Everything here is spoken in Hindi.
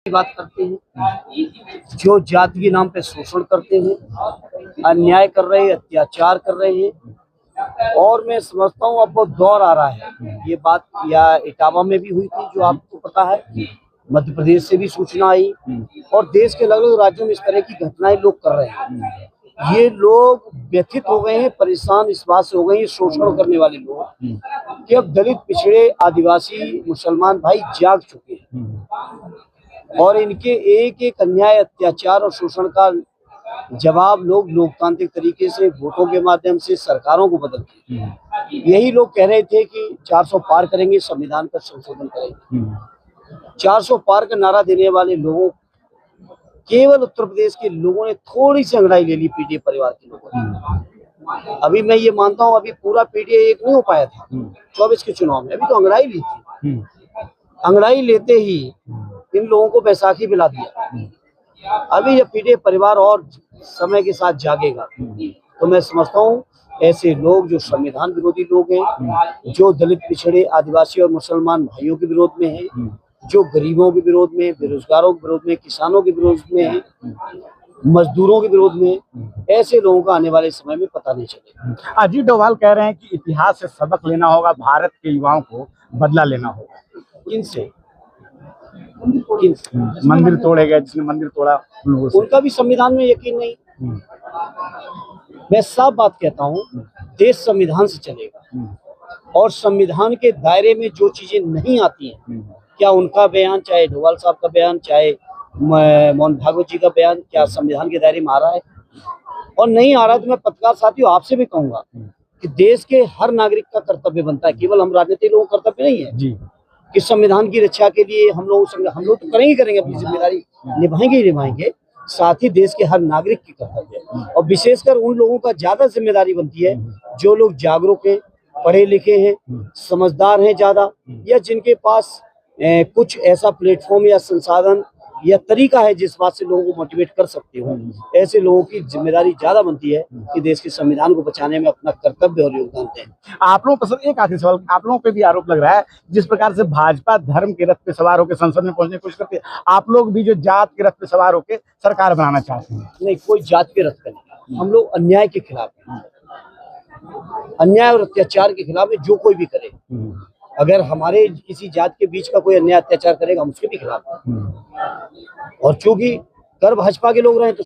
बात करते हैं, जो जाति के नाम पे शोषण करते हैं, अन्याय कर रहे हैं, अत्याचार कर रहे हैं। और मैं समझता हूँ अब वो दौर आ रहा है। ये बात या इटावा में भी हुई थी, जो आपको पता है, मध्य प्रदेश से भी सूचना आई, और देश के अलग अलग राज्यों में इस तरह की घटनाएं लोग कर रहे हैं। ये लोग व्यथित हो गए हैं, परेशान इस बात से हो गए हैं, शोषण करने वाले लोग, कि अब दलित, पिछड़े, आदिवासी, मुसलमान भाई जाग चुके हैं और इनके एक एक अन्याय, अत्याचार और शोषण का जवाब लोग लोकतांत्रिक तरीके से, वोटों के माध्यम से, सरकारों को बदल के, यही लोग कह रहे थे कि 400 पार करेंगे, संविधान का संशोधन करेंगे। 400 पार का नारा देने वाले लोगों, केवल उत्तर प्रदेश के लोगों ने थोड़ी सी अंगड़ाई ले ली, पीटीआई परिवार के लोगों ने। अभी मैं ये मानता हूँ, अभी पूरा पीटीआई एक नहीं हो पाया था 24 के चुनाव में, अभी तो अंगड़ाई ली थी। अंगड़ाई लेते ही इन लोगों को बैसाखी पिला दिया। अभी जब पीटीआई परिवार और समय के साथ जागेगा, तो मैं समझता हूँ ऐसे लोग जो संविधान विरोधी लोग हैं, जो दलित, पिछड़े, आदिवासी और मुसलमान भाइयों के विरोध में हैं, जो गरीबों के विरोध में, बेरोजगारों के विरोध में, किसानों के विरोध में है, मजदूरों के विरोध में, ऐसे लोगों का आने वाले समय में पता नहीं चलेगा। अजीत डोभाल कह रहे हैं कि इतिहास से सबक लेना होगा, भारत के युवाओं को बदला लेना होगा। किनसे? मंदिर तोड़े गए, जिसने मंदिर तोड़ा उन लोगों से। उनका भी संविधान में यकीन नहीं। मैं साफ बात कहता हूँ, देश संविधान से चलेगा, और संविधान के दायरे में जो चीजें नहीं आती हैं, क्या उनका बयान, चाहे डोभाल साहब का बयान, चाहे मोहन भागवत जी का बयान, क्या संविधान के दायरे में आ रहा है? और नहीं आ रहा है तो मैं पत्रकार साथियों आपसे भी कहूंगा कि देश के हर नागरिक का कर्तव्य बनता है, केवल हम राजनीतिक लोगों का कर्तव्य नहीं है जी, कि संविधान की रक्षा के लिए हम लोग तो करेंगे अपनी जिम्मेदारी निभाएंगे ही निभाएंगे, साथ ही देश के हर नागरिक की कर्तव्य है। और विशेषकर उन लोगों का ज्यादा जिम्मेदारी बनती है जो लोग जागरूक हैं, पढ़े लिखे हैं, समझदार हैं ज्यादा, या जिनके पास कुछ ऐसा प्लेटफॉर्म या संसाधन या तरीका है जिस बात से लोगों को मोटिवेट कर सकते हो। ऐसे लोगों की जिम्मेदारी ज्यादा बनती है कि देश के संविधान को बचाने में अपना कर्तव्य और योगदान दें। आप लोगों पर एक आखिरी सवाल, आप लोगों पे भी आरोप लग रहा है, जिस प्रकार से भाजपा धर्म के रथ पे सवार होकर संसद में पहुंचने की कोशिश करती है, आप लोग भी जो जात के रथ पे सवार होकर सरकार बनाना चाहते हैं। नहीं, कोई जात के रथ पे नहीं, हम लोग अन्याय के खिलाफ हैं, अन्याय और अत्याचार के खिलाफ है। जो कोई भी करे, अगर हमारे किसी जात के बीच का कोई अन्याय अत्याचार करेगा, हम उसके भी खिलाफ हैं। और चूंकि कर भाजपा के लोग रहे तो